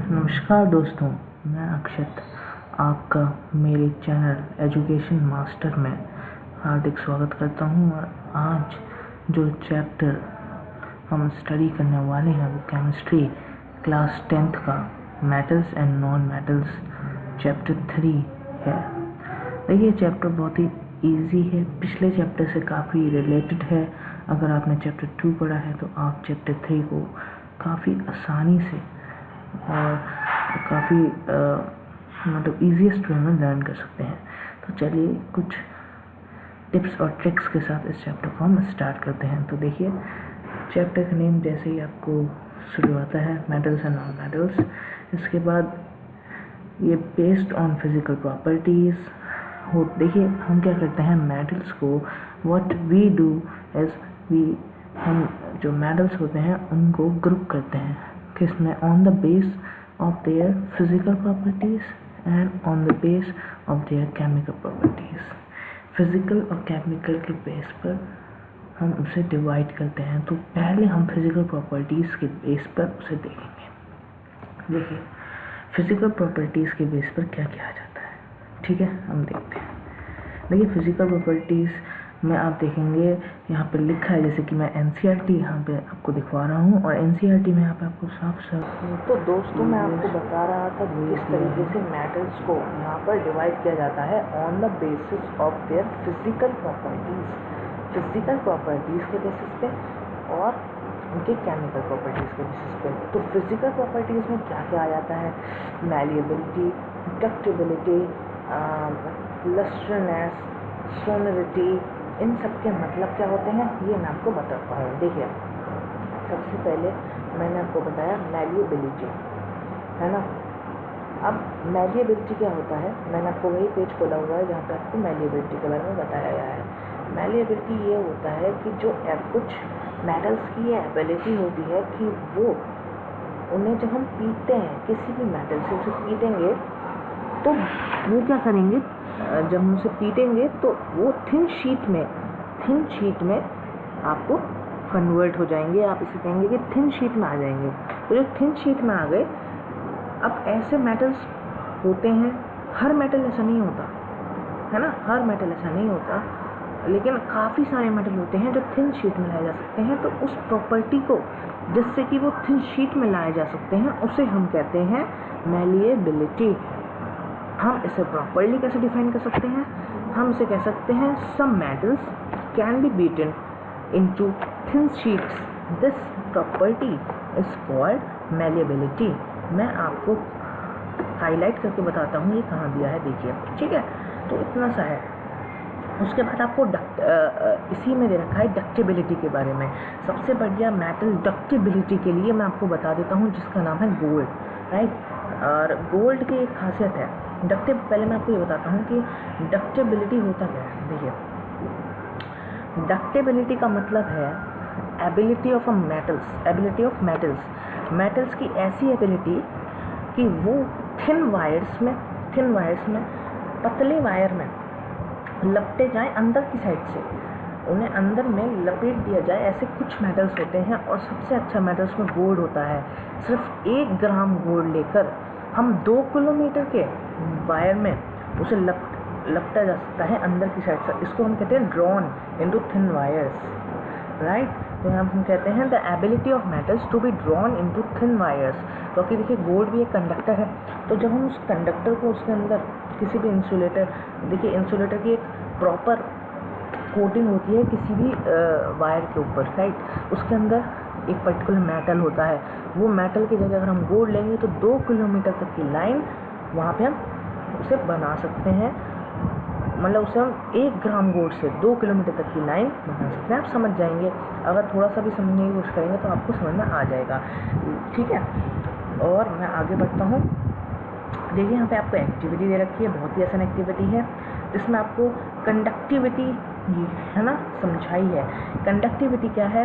नमस्कार दोस्तों, मैं अक्षत आपका मेरे चैनल एजुकेशन मास्टर में हार्दिक स्वागत करता हूं। और आज जो चैप्टर हम स्टडी करने वाले हैं वो केमिस्ट्री क्लास 10th का metals and non metals chapter 3 है। देखिए, चैप्टर बहुत ही इजी है, पिछले चैप्टर से काफ़ी रिलेटेड है। अगर आपने चैप्टर 2 पढ़ा है तो आप चैप्टर 3 को काफ़ी आसानी से और काफ़ी मतलब ईजीएस्ट वे में लर्न कर सकते हैं। तो चलिए कुछ टिप्स और ट्रिक्स के साथ इस चैप्टर को हम स्टार्ट करते हैं। तो देखिए, चैप्टर का नेम जैसे ही आपको शुरू आता है, मेटल्स एंड नॉन मेटल्स, इसके बाद ये बेस्ड ऑन फिजिकल प्रॉपर्टीज़ हो। देखिए, हम क्या करते हैं, मेटल्स को व्हाट वी डू इज हम जो मेटल्स होते हैं उनको ग्रुप करते हैं किसमें, on the base of their physical properties and on the base of their chemical properties. Physical और केमिकल के बेस पर हम उसे डिवाइड करते हैं। तो पहले हम फिजिकल प्रॉपर्टीज़ के बेस पर उसे देखेंगे। देखिए, फिजिकल प्रॉपर्टीज़ के बेस पर क्या क्या आ जाता है, ठीक है, हम देखते हैं। देखिए, फिजिकल प्रॉपर्टीज़ में आप देखेंगे यहाँ पर लिखा है, जैसे कि मैं NCERT यहाँ पे आपको दिखवा रहा हूँ, और NCERT में यहाँ पे आपको साफ तो दोस्तों मैं आपको बता रहा था किस तरीके से मेटल्स को यहाँ पर डिवाइड किया जाता है on the basis of their physical properties के बेसिस पे और उनके केमिकल प्रॉपर्टीज़ के बेसिस पे। तो फिजिकल प्रॉपर्टीज़ में क्या क्या आ जाता है, मैलिएबिलिटी, डक्टिबिलिटी, लस्ट्रनेस, सोनरिटी, इन सब के मतलब क्या होते हैं ये मैं आपको बताता हूँ। देखिए, सबसे पहले मैंने आपको बताया मैलिएबिलिटी, है ना। अब मैलिएबिलिटी क्या होता है, मैंने आपको वही पेज खोला हुआ है जहाँ पे आपको मैलिएबिलिटी के बारे में बताया गया है। मैलिएबिलिटी ये होता है कि जो कुछ मेटल्स की ये एबिलिटी होती है कि वो उन्हें जब हम पीटते हैं, किसी भी मेटल से उसे पीटेंगे तो वो क्या करेंगे, जब हम उसे पीटेंगे तो वो थिन शीट में आपको कन्वर्ट हो जाएंगे। आप इसे कहेंगे कि थिन शीट में आ जाएंगे। तो जो थिन शीट में आ गए, अब ऐसे मेटल्स होते हैं, हर मेटल ऐसा नहीं होता है ना, हर मेटल ऐसा नहीं होता, लेकिन काफ़ी सारे मेटल होते हैं जो थिन शीट में लाए जा सकते हैं। तो उस प्रॉपर्टी को जिससे कि वो थिन शीट में लाए जा सकते हैं उसे हम कहते हैं मैलिएबिलिटी। हम इसे प्रॉपर्ली कैसे डिफाइन कर सकते हैं, हम इसे कह सकते हैं some metals can be beaten into thin sheets, this property is called malleability. मैं आपको हाईलाइट करके बताता हूँ ये कहाँ दिया है, देखिए, ठीक है। तो इतना सा है। उसके बाद आपको इसी में दे रखा है डक्टिबिलिटी के बारे में। सबसे बढ़िया मेटल डक्टिबिलिटी के लिए मैं आपको बता देता हूँ, जिसका नाम है गोल्ड, राइट। और गोल्ड की एक खासियत है पहले मैं आपको ये बताता हूँ कि डक्टिबिलिटी होता क्या है। देखिए, डक्टिबिलिटी का मतलब है एबिलिटी ऑफ मेटल्स की ऐसी एबिलिटी कि वो थिन वायर्स में पतले वायर में लपटे जाएं, अंदर की साइड से उन्हें अंदर में लपेट दिया जाए। ऐसे कुछ मेटल्स होते हैं, और सबसे अच्छा मेटल्स में गोल्ड होता है। सिर्फ 1 ग्राम गोल्ड लेकर हम 2 किलोमीटर के वायर में उसे लपटा जा सकता है अंदर की साइड से। इसको हम कहते हैं drawn into thin wires, right. तो यहाँ हम कहते हैं the ability of metals to be drawn into thin wires. क्योंकि देखिए, गोल्ड भी एक कंडक्टर है, तो जब हम उस कंडक्टर को उसके अंदर किसी भी इंसुलेटर, देखिए इंसुलेटर की एक प्रॉपर कोटिंग होती है किसी भी वायर के ऊपर, राइट। उसके अंदर एक पर्टिकुलर मेटल होता है, वो मेटल की जगह अगर हम गोल्ड लेंगे तो 2 किलोमीटर तक की लाइन वहाँ पे हम उसे बना सकते हैं। मतलब उसे हम 1 ग्राम गोल्ड से 2 किलोमीटर तक की लाइन बना सकते हैं। आप समझ जाएंगे, अगर थोड़ा सा भी समझने की कोशिश करेंगे तो आपको समझ में आ जाएगा, ठीक है। और मैं आगे बढ़ता हूँ। देखिए, यहाँ पे आपको एक्टिविटी दे रखी है, बहुत ही आसान एक्टिविटी है, जिसमें आपको कंडक्टिविटी, है ना, समझाई है। कंडक्टिविटी क्या है,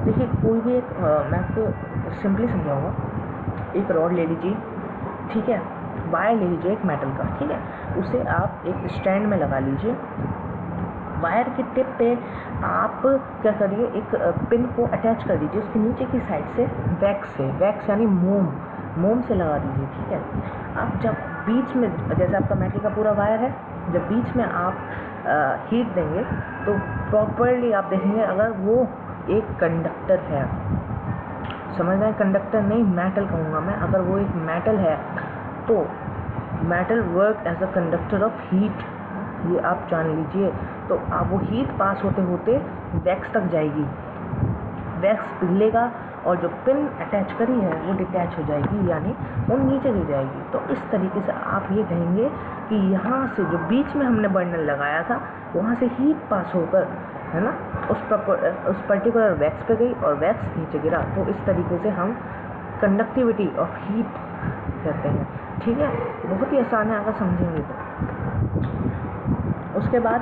देखिए, कोई भी एक मैं आपको सिंपली समझाऊंगा। एक रॉड ले लीजिए, ठीक है, वायर ले लीजिए एक मेटल का, ठीक है, उसे आप एक स्टैंड में लगा लीजिए। वायर के टिप पे आप क्या करिए, एक पिन को अटैच कर दीजिए। उसके नीचे की साइड से वैक्स यानी मोम मोम से लगा दीजिए, ठीक है। अब जब बीच में, जैसे आपका मेटल का पूरा वायर है, जब बीच में आप हीट देंगे तो प्रॉपरली आप देखेंगे, अगर वो एक कंडक्टर है, समझ रहे हैं, कंडक्टर नहीं मेटल कहूँगा मैं, अगर वो एक मेटल है तो metal work as a conductor of heat, ये आप जान लीजिए। तो आप वो हीट पास होते होते वैक्स तक जाएगी, वैक्स पिघलेगा और जो पिन अटैच करी है वो डिटैच हो जाएगी, यानी वो नीचे गिर जाएगी। तो इस तरीके से आप ये कहेंगे कि यहाँ से जो बीच में हमने बर्नर लगाया था वहाँ से हीट पास होकर, है ना, उस पर्टिकुलर वैक्स पे गई और वैक्स नीचे गिरा। तो इस तरीके से हम कंडक्टिविटी ऑफ हीट कहते हैं, ठीक है। बहुत ही आसान है अगर समझेंगे तो। उसके बाद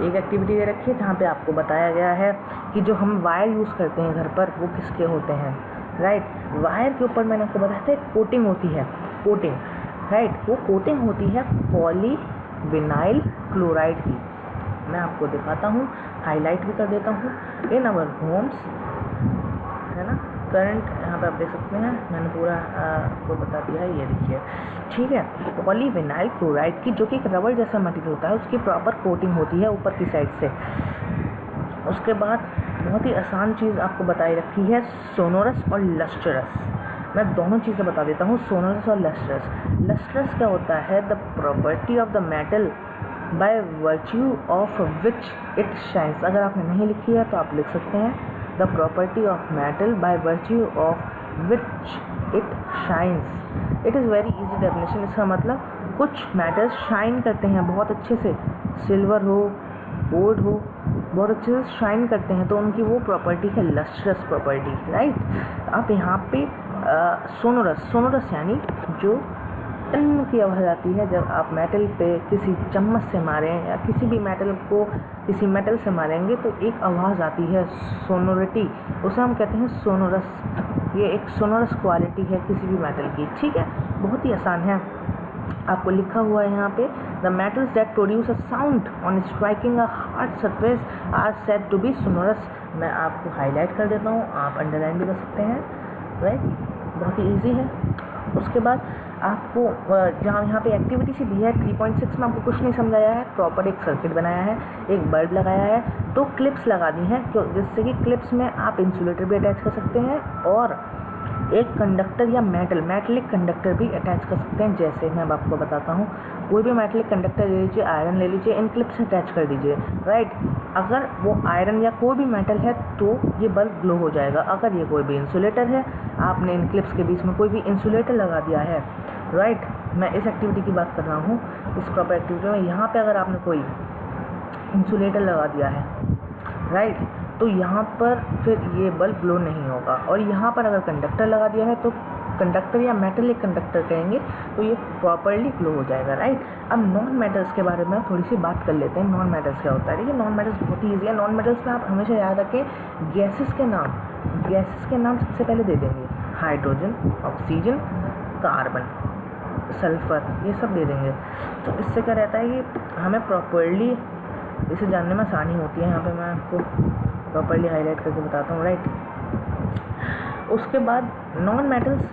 एक एक्टिविटी दे रखी है जहाँ पे आपको बताया गया है कि जो हम वायर यूज़ करते हैं घर पर वो किसके होते हैं, राइट। वायर के ऊपर मैंने आपको बताया था कोटिंग होती है, कोटिंग, राइट। वो कोटिंग होती है पॉलीविनाइल क्लोराइड की। मैं आपको दिखाता हूँ, हाईलाइट भी कर देता हूँ। इन आवर होम्स, है ना, करंट यहाँ पे आप देख सकते हैं, मैंने पूरा आपको बता दिया है, ये देखिए, ठीक है। पॉलीविनाइल क्लोराइड की, जो कि एक रबर जैसा मटेरियल होता है, उसकी प्रॉपर कोटिंग होती है ऊपर की साइड से। उसके बाद बहुत ही आसान चीज़ आपको बताई रखी है, सोनोरस और लस्ट्रस। मैं दोनों चीज़ें बता देता हूँ, सोनोरस और लस्ट्रस। लस्ट्रस क्या होता है, the property of the metal by virtue of which it shines. अगर आपने नहीं लिखी है तो आप लिख सकते हैं, the property of metal by virtue of which it shines. It is very easy definition. इसका मतलब कुछ मेटल्स शाइन करते हैं बहुत अच्छे से, सिल्वर हो, गोल्ड हो, बहुत अच्छे से शाइन करते हैं, तो उनकी वो प्रॉपर्टी है लस्ट्रस प्रॉपर्टी, राइट। अब यहाँ पे सोनोरस, सोनोरस यानी जो टन की आवाज़ आती है जब आप मेटल पे किसी चम्मच से मारें या किसी भी मेटल को किसी मेटल से मारेंगे तो एक आवाज़ आती है, सोनोरिटी, उसे हम कहते हैं सोनोरस। ये एक सोनोरस क्वालिटी है किसी भी मेटल की, ठीक है। बहुत ही आसान है, आपको लिखा हुआ है यहाँ पे, the metals that produce a sound on striking a hard surface are said to be sonorous. मैं आपको हाईलाइट कर देता हूँ, आप अंडरलाइन भी कर सकते हैं, राइट। बहुत ही ईजी है। उसके बाद आपको जहाँ यहाँ पे एक्टिविटी सी दी है 3.6 में आपको कुछ नहीं समझाया है, प्रॉपर एक सर्किट बनाया है, एक बल्ब लगाया है, 2 क्लिप्स लगा दी हैं, क्यों, जिससे कि क्लिप्स में आप इंसुलेटर भी अटैच कर सकते हैं और एक कंडक्टर या मेटलिक कंडक्टर भी अटैच कर सकते हैं। जैसे मैं अब आपको बताता हूँ, कोई भी मेटलिक कंडक्टर ले लीजिए, आयरन ले लीजिए, इन क्लिप से अटैच कर दीजिए, राइट। अगर वो आयरन या कोई भी मेटल है तो ये बल्ब ग्लो हो जाएगा। अगर ये कोई भी इंसुलेटर है, आपने इन क्लिप्स के बीच में कोई भी इंसुलेटर लगा दिया है, राइट। मैं इस एक्टिविटी की बात कर रहा हूँ, इस प्रॉपर एक्टिविटी में यहाँ पे अगर आपने कोई इंसुलेटर लगा दिया है, राइट, तो यहाँ पर फिर ये बल्ब ग्लो नहीं होगा। और यहाँ पर अगर कंडक्टर लगा दिया है तो कंडक्टर या मेटलिक कंडक्टर कहेंगे, तो ये प्रॉपरली ग्लो हो जाएगा, राइट। अब नॉन मेटल्स के बारे में थोड़ी सी बात कर लेते हैं। नॉन मेटल्स क्या होता है, देखिए नॉन मेटल्स बहुत ही ईजी है। नॉन मेटल्स में आप हमेशा याद रखें, गैसेस के नाम सबसे पहले दे देंगे, हाइड्रोजन, ऑक्सीजन, कार्बन, सल्फ़र, ये सब दे देंगे। तो इससे क्या रहता है कि हमें प्रॉपरली इसे जानने में आसानी होती है। यहाँ पे मैं आपको प्रॉपरली हाईलाइट करके बताता हूँ, राइट। उसके बाद नॉन मेटल्स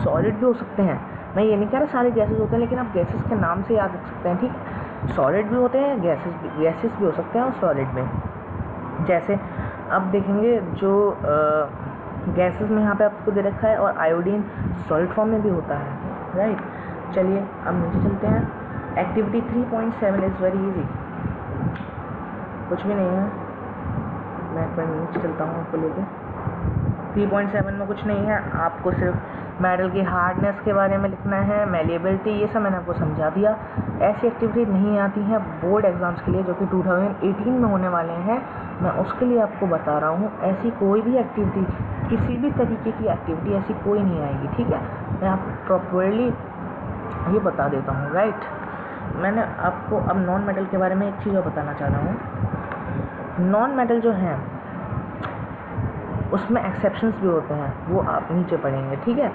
सॉलिड भी हो सकते हैं। मैं ये नहीं कह रहा सारे गैसेस होते हैं, लेकिन आप गैसेस के नाम से याद रख सकते हैं, ठीक है। सॉलिड भी होते हैं, गैसेस भी हो सकते हैं और सॉलिड में। जैसे अब देखेंगे जो गैसेस में यहाँ पे आपको दे रखा है, और आयोडीन सॉलिड फॉर्म में भी होता है, राइट। चलिए अब नीचे चलते हैं। एक्टिविटी 3.7 इज़ वेरी इजी, कुछ भी नहीं है। मैं एक बार नीचे चलता हूँ आपको लेके। 3.7 में कुछ नहीं है, आपको सिर्फ मेटल की हार्डनेस के बारे में लिखना है, मैलिएबिलिटी, ये सब मैंने आपको समझा दिया। ऐसी एक्टिविटी नहीं आती हैं बोर्ड एग्ज़ाम्स के लिए जो कि 2018 में होने वाले हैं, मैं उसके लिए आपको बता रहा हूँ। ऐसी कोई भी एक्टिविटी, किसी भी तरीके की एक्टिविटी ऐसी कोई नहीं आएगी, ठीक है। मैं आपको प्रॉपरली ये बता देता हूँ, राइट। मैंने आपको अब नॉन मेटल के बारे में एक चीज़ और बताना चाह रहा हूँ। नॉन मेटल जो हैं उसमें एक्सेप्शंस भी होते हैं, वो आप नीचे पढ़ेंगे, ठीक है।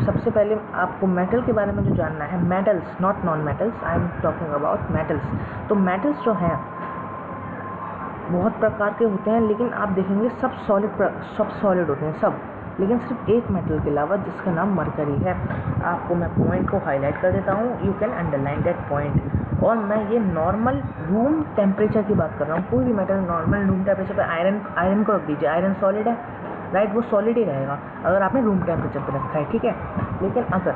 सबसे पहले आपको मेटल के बारे में जो जानना है, metals, not non metals, I am talking about metals. तो मेटल्स जो हैं बहुत प्रकार के होते हैं, लेकिन आप देखेंगे सब सॉलिड होते हैं, सब लेकिन सिर्फ एक मेटल के अलावा, जिसका नाम मरकरी है। आपको मैं पॉइंट को हाईलाइट कर देता हूँ, you can underline that point. और मैं ये नॉर्मल रूम टेम्परेचर की बात कर रहा हूँ। कोई भी मेटल नॉर्मल रूम टेम्परेचर पे, आयरन को रख दीजिए, आयरन सॉलिड है राइट, वो सॉलिड ही रहेगा अगर आपने रूम टेम्परेचर पे रखा है, ठीक है। लेकिन अगर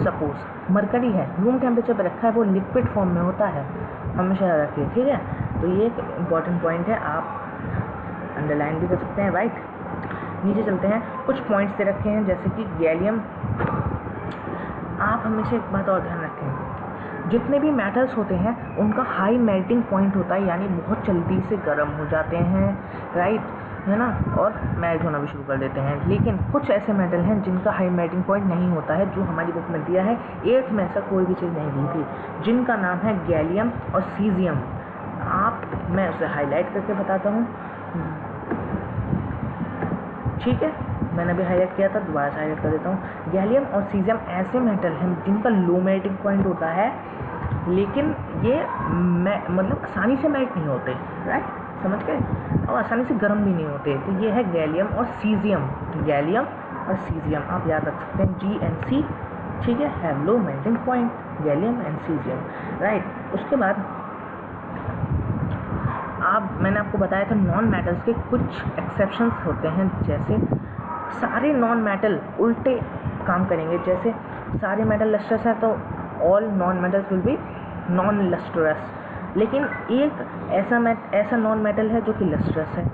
सपोज मरकरी है, रूम टेम्परेचर पे रखा है, वो लिक्विड फॉर्म में होता है, हमेशा याद रखिए, ठीक है। तो ये एक इम्पॉर्टेंट पॉइंट है, आप अंडरलाइन भी कर सकते हैं, राइट। नीचे चलते हैं, कुछ पॉइंट्स दे रखे हैं जैसे कि गैलियम। आप हमेशा एक बात और ध्यान रखें, जितने भी मेटल्स होते हैं उनका हाई मेल्टिंग पॉइंट होता है, यानी बहुत जल्दी से गर्म हो जाते हैं, राइट, है ना, और मेल्ट होना भी शुरू कर देते हैं। लेकिन कुछ ऐसे मेटल हैं जिनका हाई मेल्टिंग पॉइंट नहीं होता है, जो हमारी बुक में दिया है। 8th में ऐसा कोई भी चीज़ नहीं दी थी, जिनका नाम है गैलियम और सीजियम। मैं उसे हाईलाइट करके बताता हूँ, ठीक है, मैंने अभी हाईलाइट किया था, दोबारा से हाईलाइट कर देता हूँ। गैलियम और सीजियम ऐसे मेटल हैं जिनका लो मेल्टिंग पॉइंट होता है, लेकिन ये मतलब आसानी से मेल्ट नहीं होते, राइट, समझ गए, और आसानी से गर्म भी नहीं होते। तो ये है गैलियम और सीजियम। गैलियम और सीजियम आप याद रख सकते हैं, GNC, ठीक है, have low melting point, gallium and caesium, right. उसके बाद मैंने आपको बताया था नॉन मेटल्स के कुछ एक्सेप्शंस होते हैं, जैसे सारे नॉन मेटल उल्टे काम करेंगे। जैसे सारे मेटल लस्ट्रस हैं तो all non metals will be non lustrous, लेकिन एक ऐसा नॉन मेटल है जो कि लस्ट्रस है।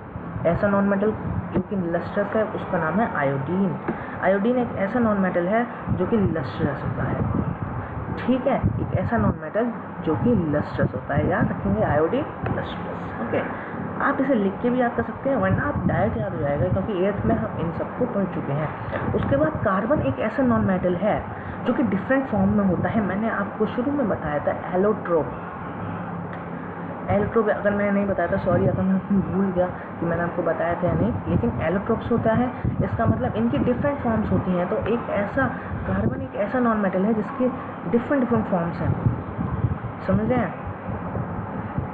ऐसा नॉन मेटल जो कि लस्ट्रस है उसका नाम है आयोडीन। आयोडीन एक ऐसा नॉन मेटल है जो कि लस्ट्रस होता है, ठीक है, एक ऐसा नॉन मेटल जो कि लस्ट्रस होता है, याद रखेंगे, आयोडीन लस्ट्रस, ओके। आप इसे लिख के भी याद कर सकते हैं, वरना आप डायरेक्ट याद हो जाएगा, क्योंकि 8th में हम इन सबको पढ़ चुके हैं। उसके बाद कार्बन एक ऐसा नॉन मेटल है जो कि डिफरेंट फॉर्म में होता है। मैंने आपको शुरू में बताया था एलोट्रोप, अगर मैंने नहीं बताया था, सॉरी अगर मैं भूल गया कि मैंने आपको बताया था या नहीं, लेकिन एलोट्रोप्स होता है, इसका मतलब इनकी डिफरेंट फॉर्म्स होती हैं। तो कार्बन एक ऐसा नॉन मेटल है जिसके डिफरेंट फॉर्म्स हैं, समझ रहे हैं।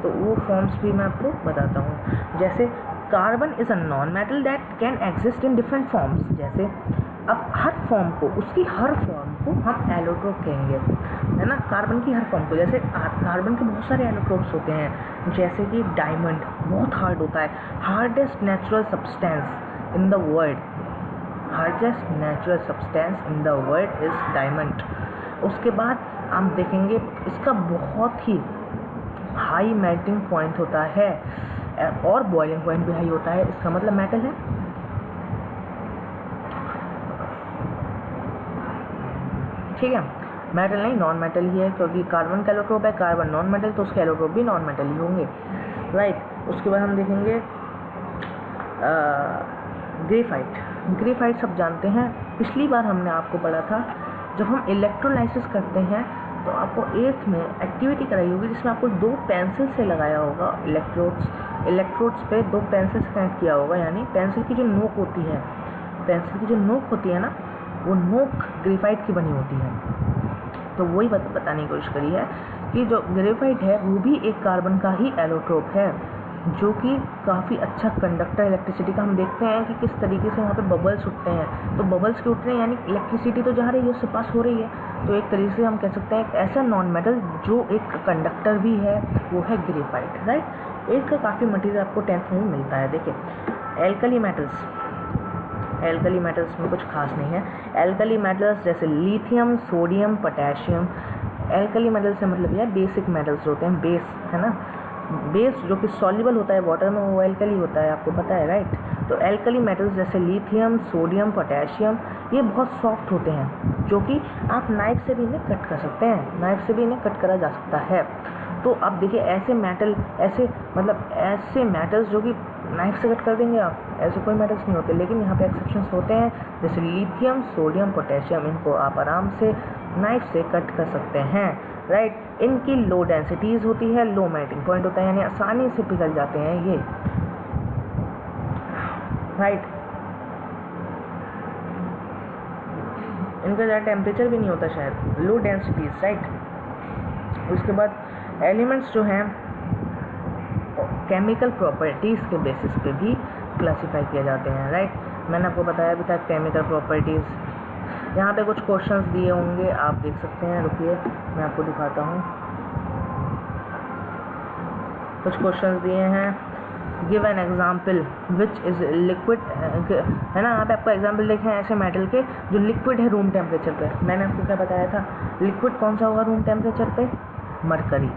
तो वो फॉर्म्स भी मैं आपको बताता हूँ। जैसे carbon is a non metal that can exist in different forms. जैसे अब उसकी हर फॉर्म को हम एलोट्रोप कहेंगे, है ना, कार्बन की हर फॉर्म को। जैसे कार्बन के बहुत सारे एलोट्रोप्स होते हैं, जैसे कि डायमंड बहुत हार्ड होता है, hardest natural substance in the world, hardest natural substance in the world is diamond. उसके बाद हम देखेंगे इसका बहुत ही हाई मेल्टिंग पॉइंट होता है और बॉइलिंग पॉइंट भी हाई होता है, इसका मतलब मेटल है। ठीक है, मेटल नहीं, नॉन मेटल ही है, क्योंकि कार्बन का एलोट्रोप है, कार्बन नॉन मेटल, तो उसके एलोट्रोप भी नॉन मेटल ही होंगे, राइट। उसके बाद हम देखेंगे ग्रेफाइट सब जानते हैं, पिछली बार हमने आपको पढ़ा था, जब हम इलेक्ट्रोलाइसिस करते हैं तो आपको 8th में एक्टिविटी कराई होगी जिसमें आपको 2 पेंसिल से लगाया होगा, इलेक्ट्रोड्स पे 2 पेंसिल से कनेक्ट किया होगा, यानी पेंसिल की जो नोक होती है ना, वो नोक ग्रेफाइट की बनी होती है। तो वही बताने की कोशिश करी है कि जो ग्रेफाइट है वो भी एक कार्बन का ही एलोट्रोप है, जो कि काफ़ी अच्छा कंडक्टर इलेक्ट्रिसिटी का। हम देखते हैं कि किस तरीके से वहाँ पे बबल्स उठते हैं, तो बबल्स के उठ रहे हैं यानी इलेक्ट्रिसिटी तो जा रही है, उससे पास हो रही है। तो एक तरीके से हम कह सकते हैं एक ऐसा नॉन मेटल जो एक कंडक्टर भी है, वो है ग्रेफाइट, राइट। इसका काफ़ी मटेरियल आपको 10th में भी मिलता है। देखिए एल्कली मेटल्स में कुछ खास नहीं है। एल्कली मेटल्स जैसे lithium, sodium, potassium. Alkali metal से मतलब यह बेसिक मेटल्स होते हैं, बेस है ना, बेस जो कि सॉल्युबल होता है वाटर में, वो एल्कली होता है, आपको पता है, राइट। तो एल्कली मेटल्स जैसे लिथियम, सोडियम, पोटेशियम, ये बहुत सॉफ्ट होते हैं, जो कि आप नाइफ से भी इन्हें कट कर सकते हैं, नाइफ से भी इन्हें कट करा जा सकता है। तो अब देखिए ऐसे मेटल्स जो कि नाइफ से कट कर देंगे आप, ऐसे कोई मेटल्स नहीं होते, लेकिन यहाँ पे एक्सेप्शंस होते हैं, जैसे लिथियम, सोडियम, पोटेशियम, इनको आप आराम से नाइफ से कट कर सकते हैं, राइट। इनकी लो डेंसिटीज़ होती है, लो मेल्टिंग पॉइंट होता है, यानी आसानी से पिघल जाते हैं ये, राइट। इनका ज़्यादा टेम्परेचर भी नहीं होता शायद, लो डेंसिटीज़, राइट। उसके बाद एलिमेंट्स जो हैं केमिकल प्रॉपर्टीज़ के बेसिस पे भी क्लासिफाई किए जाते हैं, राइट। मैंने आपको बताया भी था केमिकल प्रॉपर्टीज़। यहाँ पे कुछ क्वेश्चंस दिए होंगे, आप देख सकते हैं। रुकिए मैं आपको दिखाता हूँ। कुछ क्वेश्चंस दिए हैं। Give an example which is liquid, है ना। यहाँ पे आपको एग्जाम्पल देखें ऐसे मेटल के जो लिक्विड है रूम टेम्परेचर पे। मैंने आपको क्या बताया था, लिक्विड कौन सा होगा रूम टेम्परेचर पे, मरकरी।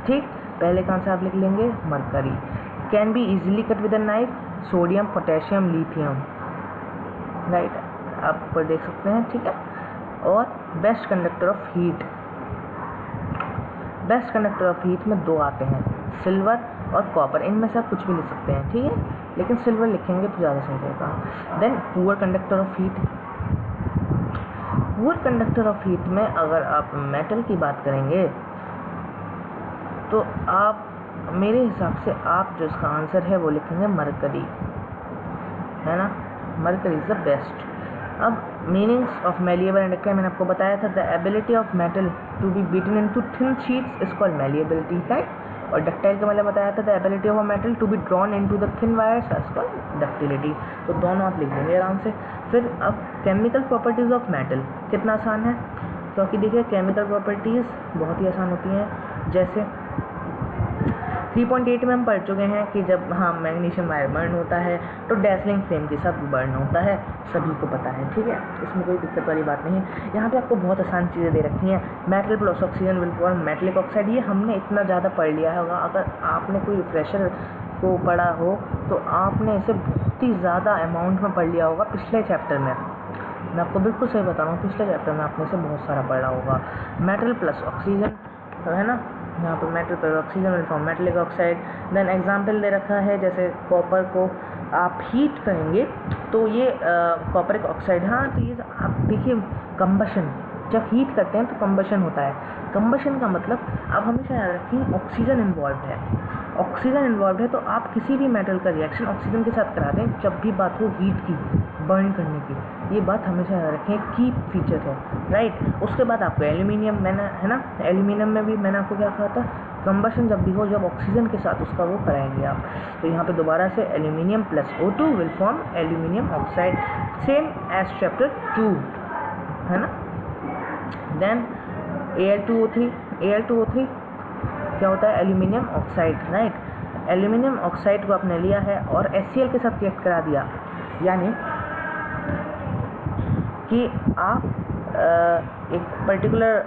ठीक, पहले कौन सा आप लिख लेंगे, mercury. Can be easily cut with a knife, sodium, potassium, lithium, right, आप ऊपर देख सकते हैं। ठीक है, और best conductor of heat, best conductor of heat में दो आते हैं, सिल्वर और कॉपर। इनमें से आप कुछ भी लिख सकते हैं, ठीक है, लेकिन सिल्वर लिखेंगे तो ज़्यादा सही रहेगा। Then poor conductor of heat, poor conductor of heat में अगर आप मेटल की बात करेंगे तो आप मेरे हिसाब से आप जो इसका आंसर है वो लिखेंगे मरकरी, है ना। Mercury is the best. अब meanings of malleable and ductile मैंने आपको बताया था। The ability of metal to be beaten into thin sheets is called malleability, right. और डक्टाइल का मतलब बताया था the ability of a metal to be drawn into the thin wires is called ductility. तो दोनों आप लिख देंगे आराम से। फिर अब केमिकल प्रॉपर्टीज़ ऑफ मेटल, कितना आसान है, क्योंकि देखिए केमिकल प्रॉपर्टीज़ बहुत ही आसान होती हैं। जैसे 3.8 में हम पढ़ चुके हैं कि जब मैग्नीशियम वायर बर्न होता है तो डैसलिंग फ्लेम के साथ बर्न होता है, सभी को पता है। ठीक है, इसमें कोई दिक्कत वाली बात नहीं है। यहाँ पे आपको बहुत आसान चीज़ें दे रखी हैं। Metal plus oxygen will form metallic oxide, ये हमने इतना ज़्यादा पढ़ लिया होगा। अगर आपने कोई रिफ्रेशर को पढ़ा हो तो आपने इसे बहुत ही ज़्यादा अमाउंट में पढ़ लिया होगा पिछले चैप्टर में। मैं आपको बिल्कुल सही बता रहा हूँ, पिछले चैप्टर में आपने इसे बहुत सारा पढ़ा होगा। मेटल प्लस ऑक्सीजन, है ना, यहाँ पर metal plus oxygen will form metallic oxide. Then example दे रखा है, जैसे कॉपर को आप हीट करेंगे तो ये कॉपर एक ऑक्साइड, हाँ, तो ये आप देखिए कंबशन, जब हीट करते हैं तो कंबशन होता है। कंबशन का मतलब आप हमेशा याद रखें ऑक्सीजन इन्वॉल्व है। ऑक्सीजन इन्वॉल्व है तो आप किसी भी मेटल का रिएक्शन ऑक्सीजन के साथ करा दें जब भी बात हो हीट की, बर्न करने की। ये बात हमेशा याद रखें, की फीचर है, राइट। उसके बाद आपको एल्यूमिनियम, मैंने, है ना, एल्यूमिनियम में भी मैंने आपको क्या कहा था, कंबशन जब भी हो, जब ऑक्सीजन के साथ उसका वो कराएंगे आप। तो यहाँ पे दोबारा से aluminium plus O2 will form aluminium oxide, same as chapter 2, है ना। देन Al2O3, Al2O3 क्या होता है, aluminium oxide, right. Aluminium oxide को आपने लिया है और HCl के साथ रिएक्ट करा दिया, यानी कि आप एक पर्टिकुलर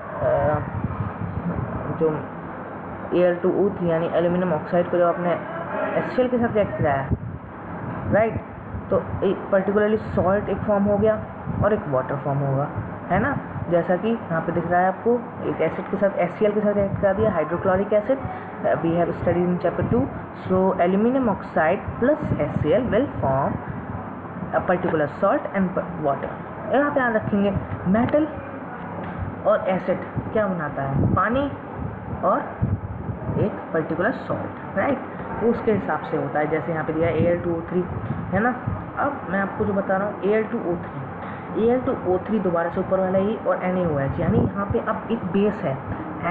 जो Al2O3 यानी एल्यूमिनियम ऑक्साइड को जब आपने HCl के साथ रिएक्ट कराया, राइट, तो एक पर्टिकुलरली सॉल्ट एक फॉर्म हो गया और एक वाटर फॉर्म होगा, है ना। जैसा कि यहाँ पे दिख रहा है आपको, एक एसिड के साथ HCl के साथ रिएक्ट करा दिया, hydrochloric acid, we have studied in chapter 2। So aluminium oxide plus HCl will form a particular salt and water. यहाँ पे याद रखेंगे मेटल और एसिड क्या बनाता है, पानी और एक पर्टिकुलर सॉल्ट, राइट, वो उसके हिसाब से होता है। जैसे यहाँ पे दिया Al2O3, है ना। अब मैं आपको जो बता रहा हूँ Al2O3 दोबारा से ऊपर वाला ही और NaOH, यानी यहाँ पे अब एक बेस है,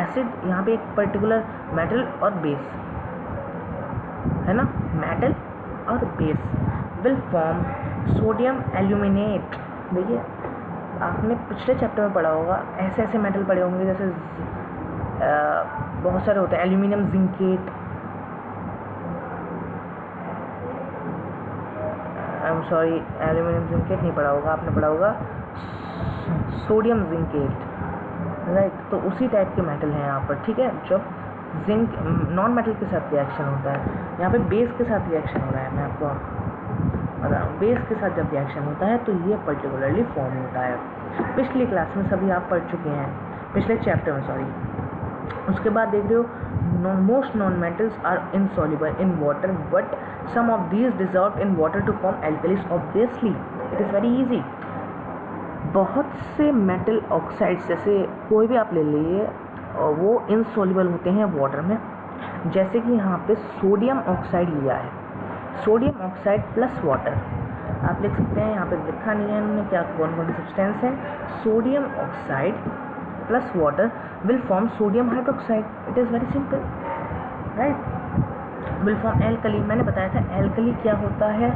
एसिड, यहाँ पे एक पर्टिकुलर मेटल और बेस, है ना, मेटल और base will form sodium aluminate. देखिए आपने पिछले चैप्टर में पढ़ा होगा, ऐसे ऐसे मेटल पढ़े होंगे, जैसे बहुत सारे होते हैं, aluminium zincate, I am sorry, aluminium zincate नहीं पढ़ा होगा, आपने पढ़ा होगा सोडियम जिंकेट, राइट। तो उसी टाइप के मेटल हैं यहाँ पर, ठीक है। जब जिंक नॉन मेटल के साथ रिएक्शन होता है, यहाँ पे बेस के साथ रिएक्शन हो रहा है, मैं आपको बता रहा हूँ, बेस के साथ जब रिएक्शन होता है तो ये पर्टिकुलरली फॉर्म होता है। पिछली क्लास में सभी आप पढ़ चुके हैं, पिछले चैप्टर में, सॉरी। उसके बाद देख रहे हो, most non metals are insoluble in water but some of these dissolve in water to form alkalis, obviously it is very easy. बहुत से मेटल ऑक्साइड्स, जैसे कोई भी आप ले लीजिए, वो इनसॉल्युबल होते हैं वाटर में। जैसे कि यहाँ पे सोडियम ऑक्साइड लिया है, सोडियम ऑक्साइड प्लस वाटर, आप लिख सकते हैं, यहाँ पे लिखा नहीं है इन्होंने क्या कौन कौन सी सब्सटेंस है। Sodium oxide plus water will form sodium hydroxide, it is very simple, right. Will form alkali, मैंने बताया था एल्कली क्या होता है,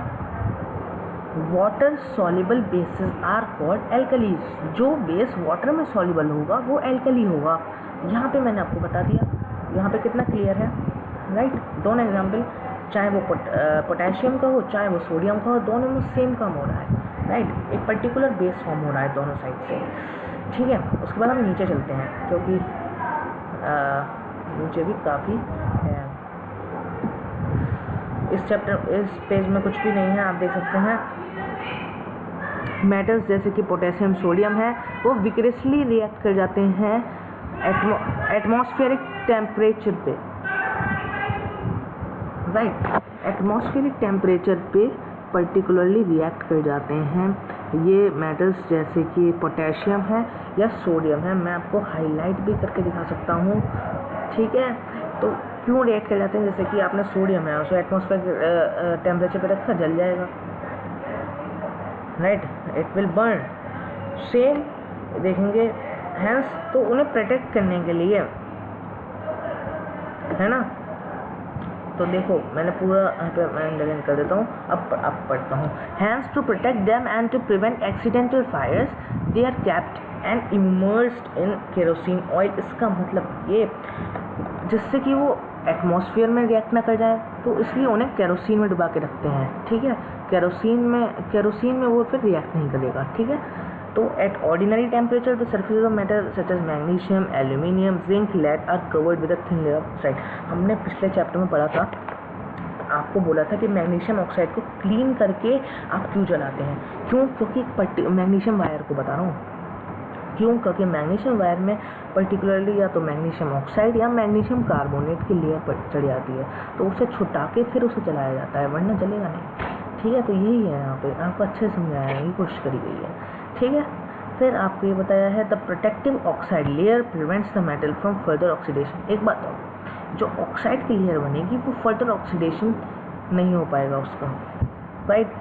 water soluble bases are called alkalis. जो बेस वाटर में सॉल्युबल होगा वो एल्कली होगा। यहाँ पे मैंने आपको बता दिया, यहाँ पे कितना क्लियर है, राइट। दोनों एग्जाम्पल, चाहे वो पोटेशियम का हो चाहे वो सोडियम का हो, दोनों में सेम काम हो रहा है, राइट। एक पर्टिकुलर बेस फॉर्म हो रहा है दोनों साइड से, ठीक है। उसके बाद हम नीचे चलते हैं, क्योंकि नीचे भी काफ़ी है। इस पेज में कुछ भी नहीं है, आप देख सकते हैं। मेटल्स जैसे कि पोटेशियम, सोडियम है, वो विग्रेसली रिएक्ट कर जाते हैं एटमॉस्फेरिक टेम्परेचर पे, राइट। एटमॉस्फेरिक टेम्परेचर पे पर्टिकुलरली रिएक्ट कर जाते हैं ये मेटल्स, जैसे कि पोटेशियम है या सोडियम है। मैं आपको हाईलाइट भी करके दिखा सकता हूँ, ठीक है। तो क्यों रिएक्ट कर जाते हैं, जैसे कि आपने सोडियम है उसे एटमॉस्फेरिक टेम्परेचर पे रखा, जल जाएगा, right, it will burn. Same देखेंगे, हैंस तो उन्हें प्रोटेक्ट करने के लिए, है ना। तो देखो मैंने पूरा यहाँ पे मैं अंडरलाइन कर देता हूँ, अब पढ़ता हूँ। Hence to protect them and to prevent accidental fires they are kept and immersed in kerosene oil. इसका मतलब ये, जिससे कि वो एटमॉस्फेयर में रिएक्ट ना कर जाए, तो इसलिए उन्हें केरोसिन में डुबा के रखते हैं, ठीक है। केरोसिन में वो फिर रिएक्ट नहीं करेगा, ठीक है। तो at ordinary temperature the surface of metal such as magnesium, aluminium, zinc, lead are covered with a thin layer of oxide. हमने पिछले चैप्टर में पढ़ा था, आपको बोला था कि मैग्नीशियम ऑक्साइड को क्लीन करके आप क्यों जलाते हैं, क्यों, क्योंकि मैग्नीशियम वायर को बता रहा हूँ क्यों, क्योंकि मैग्नीशियम वायर में पर्टिकुलरली या तो मैग्नीशियम ऑक्साइड या मैग्नीशियम कार्बोनेट की लेयर पर चढ़ जाती है, तो उसे छुटा के फिर उसे जलाया जाता है, वरना जलेगा नहीं, ठीक है। तो यही है, यहाँ पे आपको अच्छे से समझाने की कोशिश करी गई है, ठीक है। फिर आपको ये बताया है the protective oxide layer prevents the metal from further oxidation. एक बात और, जो ऑक्साइड की लेयर बनेगी वो फर्दर ऑक्सीडेशन नहीं हो पाएगा उसका, राइट।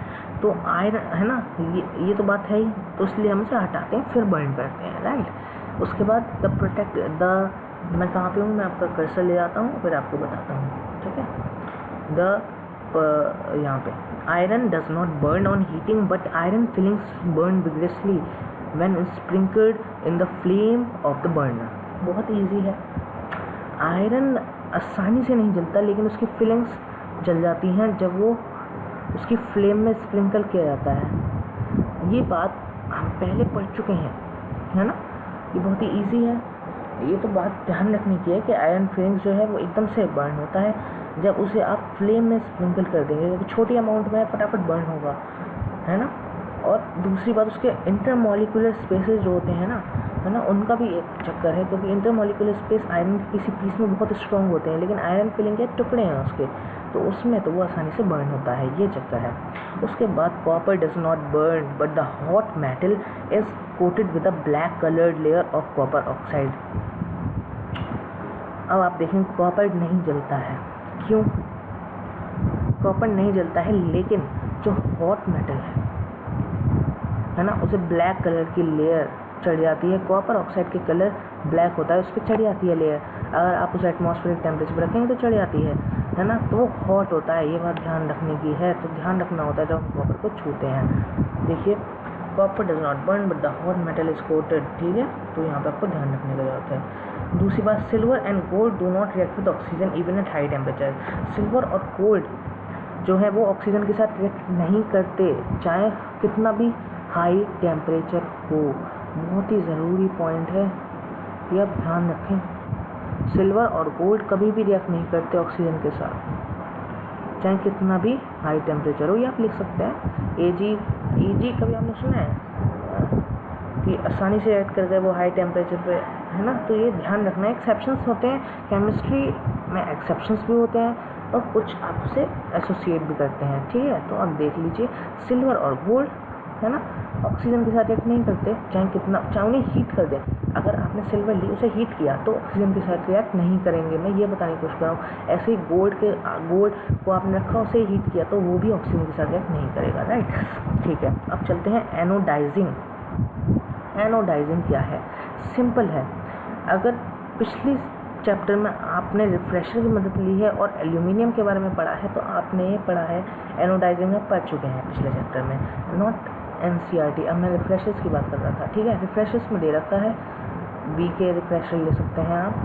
तो आयरन है ना, ये तो बात है ही, तो इसलिए हम इसे हटाते हैं फिर बर्न करते हैं, राइट। उसके बाद मैं कहाँ पे हूँ, मैं आपका कर्सर ले आता हूँ फिर आपको बताता हूँ, ठीक है। यहाँ पे iron does not burn on heating but iron filings burn विग्रेसली when sprinkled in the flame of the burner. बहुत ईजी है, आयरन आसानी से नहीं जलता, लेकिन उसकी फिलिंग्स जल जाती हैं जब वो उसकी फ्लेम में स्प्रिंकल किया जाता है। ये बात हम पहले पढ़ चुके हैं, है ना, ये बहुत ही ईजी है। ये तो बात ध्यान रखने की है कि आयरन फिलिंग्स जो है वो एकदम से बर्न होता है जब उसे आप फ्लेम में स्प्रिंकल कर देंगे, क्योंकि छोटी अमाउंट में फटाफट बर्न होगा, है ना। और दूसरी बात, उसके इंटरमॉलिक्यूलर स्पेसेस जो होते हैं ना, है ना, उनका भी एक चक्कर है, क्योंकि इंटरमॉलिक्यूलर स्पेस आयरन के किसी पीस में बहुत स्ट्रॉन्ग होते हैं, लेकिन आयरन फिलिंग के टुकड़े हैं उसके, तो उसमें तो वो आसानी से बर्न होता है, ये चक्कर है। उसके बाद copper does not burn but the hot metal is coated with a black coloured layer of copper oxide. अब आप देखें, कॉपर नहीं जलता है, क्यों? कॉपर नहीं जलता है, लेकिन जो हॉट मेटल है ना, उसे ब्लैक कलर की लेयर चढ़ जाती है। कॉपर ऑक्साइड के कलर ब्लैक होता है, उस पर चढ़ जाती है लेयर, अगर आप उसे एटमॉस्फेरिक टेम्परेचर पर रखेंगे तो चढ़ जाती है ना, तो वो हॉट होता है। ये बात ध्यान रखने की है, तो ध्यान रखना होता है जब हम कॉपर को छूते हैं। देखिए, copper does not burn but the hot metal is coated, ठीक है, तो यहाँ पे आपको ध्यान रखने की जरूरत है। दूसरी बात, silver and gold do not react with oxygen even at high temperature. Silver और गोल्ड जो है वो ऑक्सीजन के साथ रिएक्ट नहीं करते, चाहे कितना भी हाई टेम्परेचर हो। बहुत ही ज़रूरी पॉइंट है, ये आप ध्यान रखें। सिल्वर और गोल्ड कभी भी रिएक्ट नहीं करते ऑक्सीजन के साथ, चाहे कितना भी हाई टेम्परेचर हो। ये आप लिख सकते हैं एजी कभी आपने सुना है कि आसानी से रिएक्ट कर गए वो हाई टेम्परेचर पे, है ना। तो ये ध्यान रखना है। एक्सेप्शंस होते हैं, केमिस्ट्री में एक्सेप्शंस भी होते हैं और कुछ आपसे एसोसिएट भी करते हैं, ठीक है। तो आप देख लीजिए, सिल्वर और गोल्ड, है ना, ऑक्सीजन के साथ रिएक्ट नहीं करते, चाहे उन्हें हीट कर दें। अगर आपने सिल्वर ली, उसे हीट किया, तो ऑक्सीजन के साथ रिएक्ट नहीं करेंगे। मैं ये बताने की कोशिश कर रहा हूँ। ऐसे ही गोल्ड को आपने रखा, उसे हीट किया, तो वो भी ऑक्सीजन के साथ रिएक्ट नहीं करेगा, राइट। ठीक है, अब चलते हैं एनोडाइजिंग। एनोडाइजिंग क्या है? सिंपल है। अगर पिछली चैप्टर में आपने रिफ्रेशर की मदद ली है और एल्यूमिनियम के बारे में पढ़ा है, तो आपने ये पढ़ा है एनोडाइजिंग में पढ़ चुके हैं पिछले चैप्टर में, नॉट NCERT। अब मैं रिफ्रेशर्स की बात कर रहा था, ठीक है। रिफ्रेशर्स में दे रखा है VK रिफ्रेशर ले सकते हैं आप,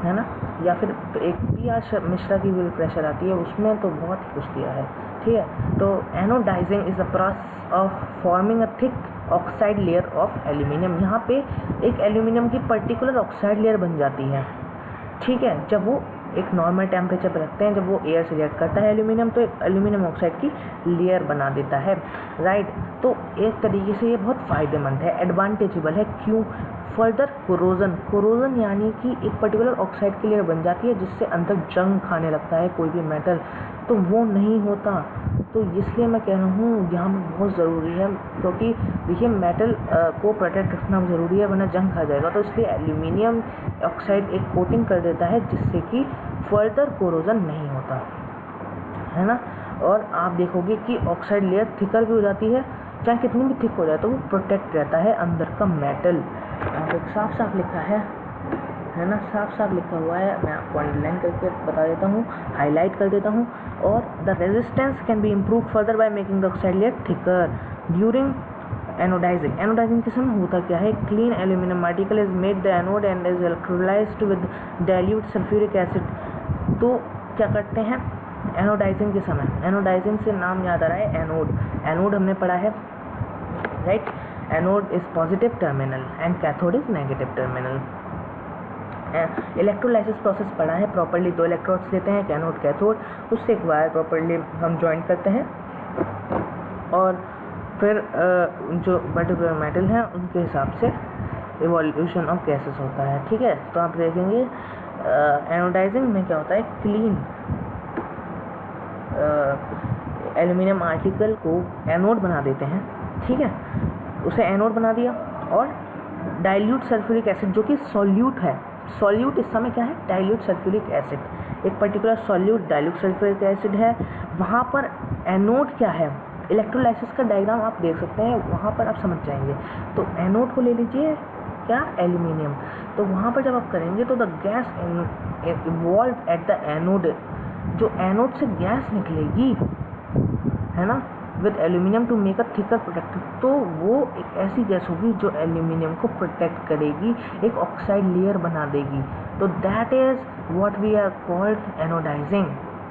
है ना, या फिर एक PR मिश्रा की भी रिफ्रेशर आती है, उसमें तो बहुत ही कुछ दिया है, ठीक है। तो anodising is the process of forming a thick oxide layer of aluminium. यहाँ पे एक एल्यूमिनियम की पर्टिकुलर ऑक्साइड लेयर बन जाती है, ठीक है। जब वो एक नॉर्मल टेम्परेचर पर रखते हैं, जब वो एयर से रिएक्ट करता है एल्यूमिनियम, तो एक एल्यूमिनियम ऑक्साइड की लेयर बना देता है, राइट। तो एक तरीके से ये बहुत फ़ायदेमंद है, एडवांटेजेबल है। क्यों? फर्दर कोरोजन यानी कि एक पर्टिकुलर ऑक्साइड की लेयर बन जाती है जिससे अंदर जंग खाने लगता है कोई भी मेटल, तो वो नहीं होता। तो इसलिए मैं कह रहा हूँ यहाँ बहुत ज़रूरी है, क्योंकि देखिए मेटल को प्रोटेक्ट रखना ज़रूरी है, वरना जंग खा जाएगा। तो इसलिए एल्यूमिनियम ऑक्साइड एक कोटिंग कर देता है जिससे कि फर्दर कोरोजन नहीं होता, है ना। और आप देखोगे कि ऑक्साइड लेयर थिकर भी हो जाती है, चाहे कितनी भी थिक हो जाए तो वो प्रोटेक्ट रहता है अंदर का मेटल। यहाँ पे साफ साफ लिखा है ना, साफ साफ लिखा हुआ है, मैं आपको अंडरलाइन करके बता देता हूँ, हाईलाइट कर देता हूँ। और the resistance can be improve further by making the oxide layer thicker during anodising. Anodising के समय होता क्या है, clean aluminium particle is made the anode and is electrolysed with dilute sulphuric acid. तो क्या करते हैं एनोडाइजिंग के समय, एनोडाइजिंग से नाम याद आ रहा है एनोड, एनोड हमने पढ़ा है, right. Anode is positive terminal and cathode is negative terminal. Electrolysis process पढ़ा है, प्रॉपर्ली 2 इलेक्ट्रोड्स लेते हैं, कैनोड कैथोड, उससे एक वायर प्रॉपर्ली हम ज्वाइन करते हैं और फिर जो पर्टिकुलर मेटल हैं उनके हिसाब से इवोल्यूशन ऑफ गैसेस होता है, ठीक है। तो आप देखेंगे एनोडाइजिंग में क्या होता है, क्लीन एल्यूमिनियम आर्टिकल को एनोड बना देते हैं, ठीक है, उसे एनोड बना दिया। और डाइल्यूट सल्फ्यूरिक एसिड जो कि सॉल्यूट है, सॉल्यूट इस समय क्या है, डाइल्यूट सल्फ्यूरिक एसिड, एक particular solute dilute sulphuric acid है, वहाँ पर एनोड क्या है, इलेक्ट्रोलाइसिस का डायग्राम आप देख सकते हैं, वहाँ पर आप समझ जाएंगे। तो एनोड को ले लीजिए, क्या, एल्यूमिनियम, तो वहाँ पर जब आप करेंगे तो the gas evolve at the anode, जो एनोड से गैस निकलेगी, है ना, with aluminium to make a thicker protector, तो वो एक ऐसी गैस होगी जो एल्यूमिनियम को प्रोटेक्ट करेगी, एक ऑक्साइड लेयर बना देगी। तो that is what we are called anodising,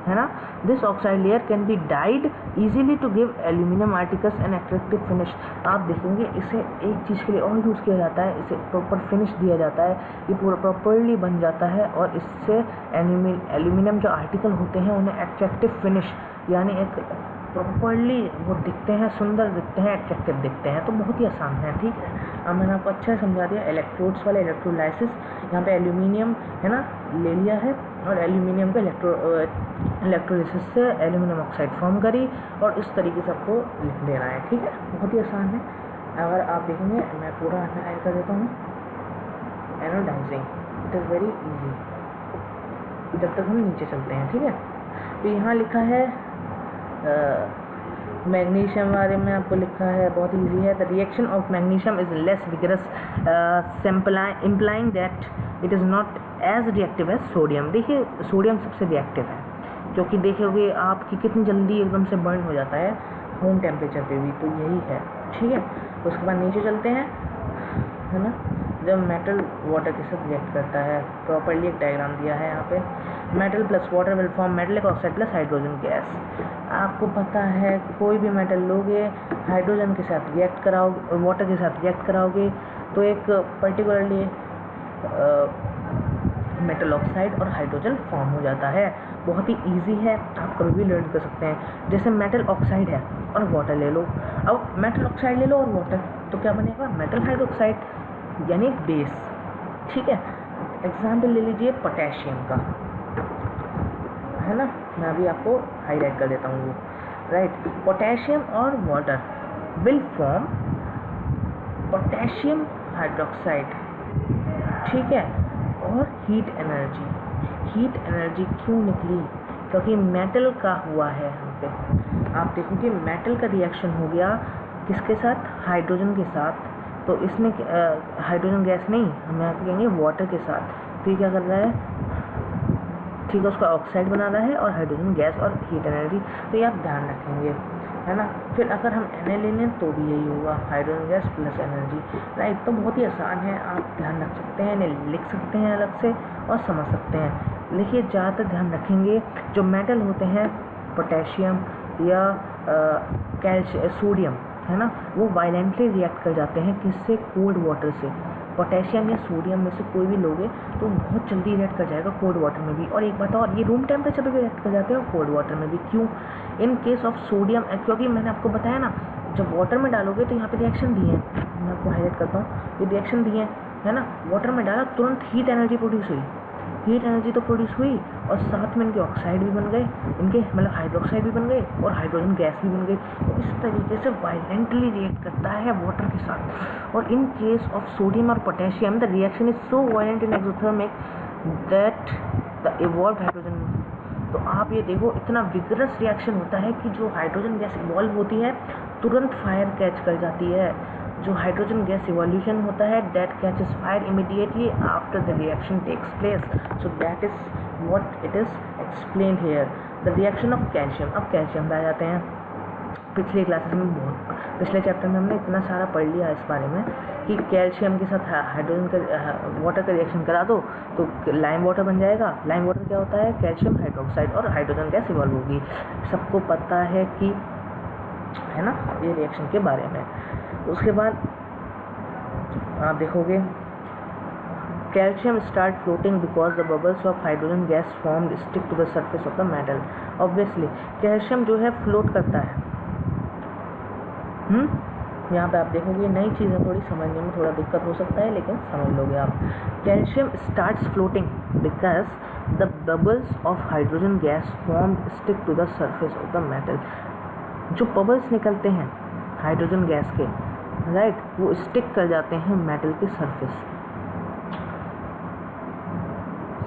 है ना। This oxide layer can be dyed easily to give aluminium articles an attractive finish. आप देखेंगे इसे एक चीज़ के लिए और यूज़ किया जाता है, इसे प्रॉपर फिनिश दिया जाता है, ये पूरा प्रॉपरली बन जाता है और इससे एल्यूमिनियम जो आर्टिकल होते हैं उन्हें अट्रैक्टिव फिनिश यानी एक प्रॉपरली वो दिखते हैं, सुंदर दिखते हैं, अट्रैक्टिव दिखते हैं। तो बहुत ही आसान है, ठीक है। अब मैंने आपको अच्छा समझा दिया इलेक्ट्रोड्स वाले इलेक्ट्रोलाइसिस, यहाँ पे एल्यूमिनियम है ना ले लिया है और एल्यूमिनियम का इलेक्ट्रोलाइसिस से एल्यूमिनियम ऑक्साइड फॉर्म करी और इस तरीके से आपको लिख देना है, ठीक है, बहुत ही आसान है। अगर आप देखेंगे मैं पूरा अंडरलाइन कर देता हूँ, anodising it is very easy, जब तक हम नीचे चलते हैं, ठीक है। तो यहाँ लिखा है मैग्नीशियम बारे में आपको लिखा है, बहुत ईजी है। The reaction of magnesium is less vigorous implying that it is not as reactive as sodium. देखिए सोडियम सबसे रिएक्टिव है, क्योंकि देखोगे आपकी कितनी जल्दी एकदम से बर्न हो जाता है रूम टेम्परेचर पे भी, तो यही है, ठीक है। उसके बाद नीचे चलते हैं, है ना, जब मेटल वाटर के साथ रिएक्ट करता है, प्रॉपर्ली एक डायग्राम दिया है यहाँ पे, metal plus water will form metallic oxide plus hydrogen gas. आपको पता है कोई भी मेटल लोगे, हाइड्रोजन के साथ रिएक्ट कराओगे, वाटर के साथ रिएक्ट कराओगे तो एक पर्टिकुलरली मेटल ऑक्साइड और हाइड्रोजन फॉर्म हो जाता है। बहुत ही इजी है, आप कभी भी लर्न कर सकते हैं। जैसे मेटल ऑक्साइड है और वाटर ले लो, अब मेटल ऑक्साइड ले लो और वाटर, तो क्या बनेगा, मेटल हाइड्रोक्साइड यानी बेस, ठीक है। एग्जाम्पल ले लीजिए पोटेशियम का, है ना, मैं अभी आपको हाईलाइट कर देता हूँ वो, राइट। पोटेशियम और water will form potassium hydroxide, ठीक है। और हीट एनर्जी क्यों निकली, क्योंकि मेटल का हुआ है यहाँ पे। आप देखोगे मेटल का रिएक्शन हो गया किसके साथ, हाइड्रोजन के साथ, तो इसने हाइड्रोजन गैस नहीं, हम यहाँ पे कहेंगे वाटर के साथ, तो ये क्या कर रहा है, ठीक है, उसका ऑक्साइड बना रहा है और हाइड्रोजन गैस और हीट एनर्जी। तो ये आप ध्यान रखेंगे, है ना। फिर अगर हम Na ले लें तो भी यही होगा, hydrogen gas plus energy, right. तो बहुत ही आसान है, आप ध्यान रख सकते हैं, इन्हें लिख सकते हैं अलग से और समझ सकते हैं। देखिए ज़्यादातर ध्यान रखेंगे जो मेटल होते हैं, पोटेशियम या कैल्शियम, सोडियम, है ना, वो वायलेंटली रिएक्ट कर जाते हैं किससे, कोल्ड वाटर से। पोटेशियम या सोडियम में से कोई भी लोगे तो बहुत जल्दी रिएक्ट कर जाएगा कोल्ड वाटर में भी। और एक बात और, ये रूम टेम्परेचर पे भी रिएक्ट कर जाते हैं और कोल्ड वाटर में भी। क्यों? इन केस ऑफ सोडियम, क्योंकि मैंने आपको बताया ना, जब वाटर में डालोगे तो यहाँ पे रिएक्शन दिए हैं, मैं आपको हाईलाइट करता हूँ, ये रिएक्शन दिए हैं, है ना। वाटर में डाला तुरंत हीट एनर्जी प्रोड्यूस हुई, हीट एनर्जी तो प्रोड्यूस हुई और साथ में इनके ऑक्साइड भी बन गए, इनके मतलब हाइड्रोक्साइड भी बन गए और हाइड्रोजन गैस भी बन गई। तो इस तरीके से वायलेंटली रिएक्ट करता है वाटर के साथ। और इन केस ऑफ सोडियम और potassium the reaction is so violent in exothermic that the evolve hydrogen. तो आप ये देखो, इतना विगरस रिएक्शन होता है कि जो हाइड्रोजन गैस इवॉल्व होती है तुरंत फायर कैच कर जाती है। जो हाइड्रोजन गैस इवोल्यूशन होता है, that catches fire immediately after the reaction takes place. So that is what it is explained here, the reaction of calcium. अब कैल्शियम पे आ जाते हैं। पिछले क्लासेस में पिछले चैप्टर में हमने इतना सारा पढ़ लिया इस बारे में कि कैल्शियम के साथ हाइड्रोजन का वाटर का रिएक्शन करा दो तो लाइम वाटर बन जाएगा। लाइम वाटर क्या होता है, कैल्शियम हाइड्रोक्साइड और हाइड्रोजन गैस इवॉल्व होगी। सबको पता है कि, है ना, ये रिएक्शन के बारे में। उसके बाद आप देखोगे calcium start floating because the bubbles of hydrogen gas formed stick to the surface of the metal. Obviously calcium जो है फ्लोट करता है। यहाँ पे आप देखोगे नई चीज़ें थोड़ी समझने में थोड़ा दिक्कत हो सकता है, लेकिन समझ लोगे आप। Calcium starts floating because the bubbles of hydrogen gas formed stick to the surface of the metal. जो बबल्स निकलते हैं हाइड्रोजन गैस के, राइट, वो स्टिक कर जाते हैं मेटल के सरफेस।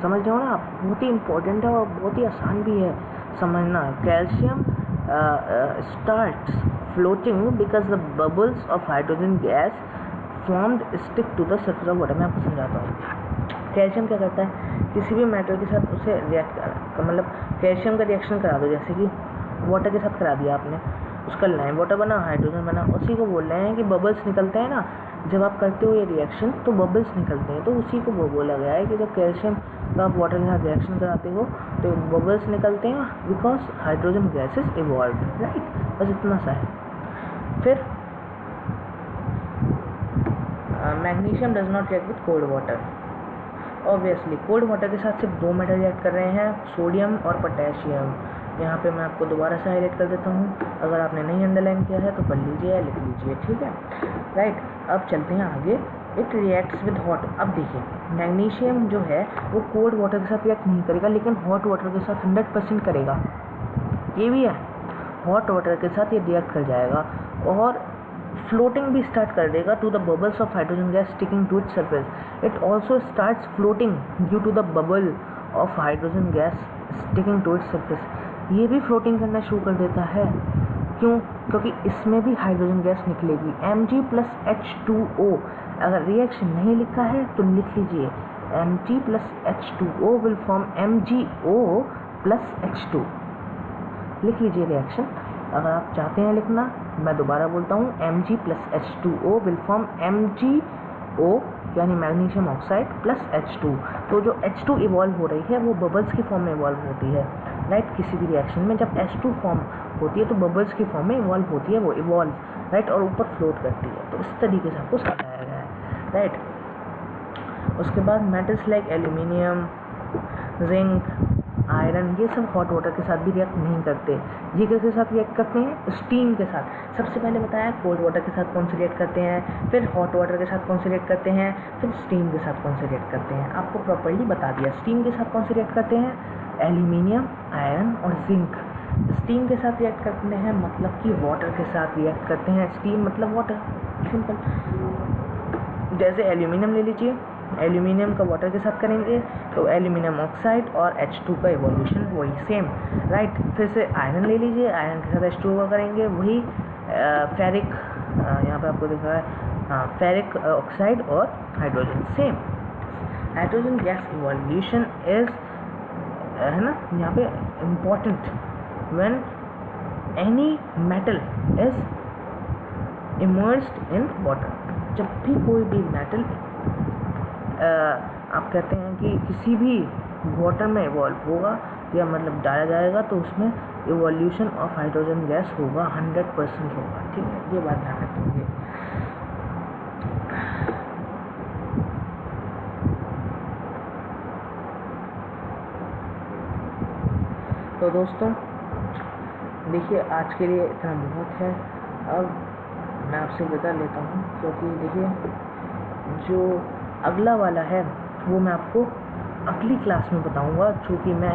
समझ रहे हो ना आप, बहुत ही इंपॉर्टेंट है और बहुत ही आसान भी है समझना। Calcium starts floating because the bubbles of hydrogen gas formed stick to the surface of water. मैं आपको समझाता हूँ। कैल्शियम क्या करता है, किसी भी मेटल के साथ उसे रिएक्ट, मतलब कैल्शियम का रिएक्शन करा दो, जैसे कि वाटर के साथ करा दिया आपने, उसका लाइम वाटर बना, हाइड्रोजन बना। उसी को बोल रहे हैं कि बबल्स निकलते हैं ना, जब आप करते हो ये रिएक्शन तो बबल्स निकलते हैं, तो उसी को वो बोला गया है कि जब कैल्शियम का आप वाटर के साथ रिएक्शन कराते हो तो बबल्स निकलते हैं because hydrogen gas is evolve, right. बस इतना सा है। फिर magnesium does not react with cold water. Obviously cold water के साथ सिर्फ दो मेटल रिएक्ट कर रहे हैं, सोडियम और पोटेशियम। यहाँ पे मैं आपको दोबारा से हाईलाइट कर देता हूँ, अगर आपने नहीं अंडरलाइन किया है तो कर लीजिए या लिख लीजिए, ठीक है, राइट। अब चलते हैं आगे। It reacts with hot. अब देखिए मैग्नीशियम जो है वो कोल्ड वाटर के साथ रिएक्ट नहीं करेगा, लेकिन हॉट वाटर के साथ 100% करेगा। ये भी है, हॉट वाटर के साथ ये रिएक्ट कर जाएगा और फ्लोटिंग भी स्टार्ट कर देगा to the bubbles of hydrogen gas sticking to its surface. It also starts floating due to the bubble of hydrogen gas sticking to its surface. ये भी फ्लोटिंग करना शुरू कर देता है। क्यों? क्योंकि इसमें भी हाइड्रोजन गैस निकलेगी, Mg प्लस H2O। अगर रिएक्शन नहीं लिखा है तो लिख लीजिए, Mg plus H2O will form MgO plus H2। लिख लीजिए रिएक्शन, अगर आप चाहते हैं लिखना। मैं दोबारा बोलता हूँ, Mg plus H2O will form MgO यानी मैग्नीशियम ऑक्साइड प्लस H2। तो जो H2 इवॉल्व हो रही है वो बबल्स की फॉर्म में इवॉल्व होती है, राइट। किसी भी रिएक्शन में जब H2 फॉर्म होती है तो बबल्स की फॉर्म में इवॉल्व होती है, वो इवॉल्व, राइट, और ऊपर फ्लोट करती है। तो इस तरीके से आपको समझाया गया है, राइट। उसके बाद metals like aluminium, zinc, iron, ये सब हॉट वाटर के साथ भी रिएक्ट नहीं करते। ये किसके साथ रिएक्ट करते हैं? स्टीम के साथ। सबसे पहले बताया कोल्ड वाटर के साथ कौन से रिएक्ट करते हैं, फिर हॉट वाटर के साथ कौन से रिएक्ट करते हैं, फिर स्टीम के साथ कौन से रिएक्ट करते हैं। आपको प्रॉपर्ली बता दिया। स्टीम के साथ कौन से रिएक्ट करते हैं? एल्यूमिनियम, आयरन और जिंक। स्टीम के साथ रिएक्ट करते हैं मतलब कि वाटर के साथ रिएक्ट करते हैं। स्टीम मतलब वाटर, सिंपल। जैसे एल्यूमिनियम ले लीजिए, एल्यूमिनियम का वाटर के साथ करेंगे तो एल्यूमिनियम ऑक्साइड और H2 का इवोल्यूशन वही सेम, राइट। फिर से आयरन ले लीजिए, आयरन के साथ H2 का करेंगे वही फेरिक, यहाँ पे आपको दिख रहा है, हाँ, फेरिक ऑक्साइड और hydrogen same, hydrogen gas evolution is, है ना, यहाँ पे important, when any metal is immersed in water, जब भी कोई भी मेटल आप कहते हैं कि किसी भी वाटर में इवॉल्व होगा या मतलब डाला जाएगा तो उसमें इवोल्यूशन ऑफ हाइड्रोजन गैस होगा, 100% होगा। ठीक है, ये बात ध्यान रखेंगे। तो दोस्तों देखिए, आज के लिए इतना बहुत है। अब मैं आपसे विदा लेता हूँ, क्योंकि देखिए जो अगला वाला है वो मैं आपको अगली क्लास में बताऊँगा, जो कि मैं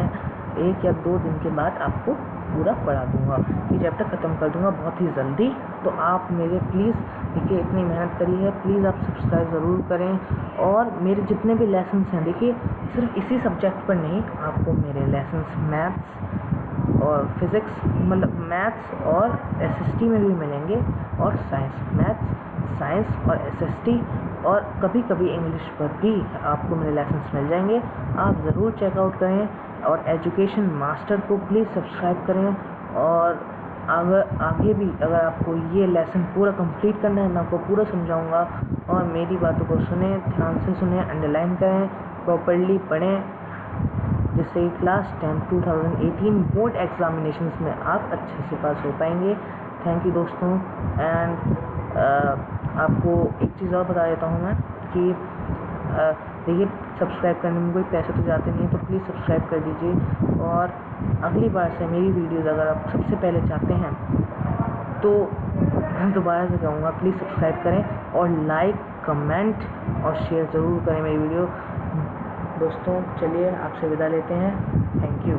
1 या 2 दिन के बाद आपको पूरा पढ़ा दूँगा, ये चैप्टर ख़त्म कर दूँगा बहुत ही जल्दी। तो आप मेरे प्लीज़, देखिए इतनी मेहनत करी है, प्लीज़ आप सब्सक्राइब ज़रूर करें। और मेरे जितने भी लेसन्स हैं, देखिए सिर्फ इसी सब्जेक्ट पर नहीं, आपको मेरे लेसन्स मैथ्स और फिज़िक्स, मतलब मैथ्स और एसएसटी में भी मिलेंगे, और साइंस, मैथ्स, साइंस और एसएसटी, और कभी कभी इंग्लिश पर भी आपको मेरे लेसन्स मिल जाएंगे। आप ज़रूर चेकआउट करें, और एजुकेशन मास्टर को प्लीज़ सब्सक्राइब करें। और आगे भी अगर आपको ये लेसन पूरा कंप्लीट करना है, मैं आपको पूरा समझाऊंगा, और मेरी बातों को सुने, ध्यान से सुने, अंडरलाइन करें, प्रॉपर्ली पढ़ें, जिससे क्लास 10 2018 बोर्ड एग्जामिनेशंस में आप अच्छे से पास हो पाएंगे। थैंक यू दोस्तों। एंड आपको एक चीज़ और बता देता हूँ मैं कि देखिए सब्सक्राइब करने में कोई पैसे तो जाते नहीं हैं, तो प्लीज़ सब्सक्राइब कर दीजिए। और अगली बार से मेरी वीडियोज़ अगर आप सबसे पहले चाहते हैं तो मैं दोबारा से कहूँगा, प्लीज़ सब्सक्राइब करें और लाइक, कमेंट और शेयर ज़रूर करें मेरी वीडियो। दोस्तों चलिए आपसे विदा लेते हैं। Thank you.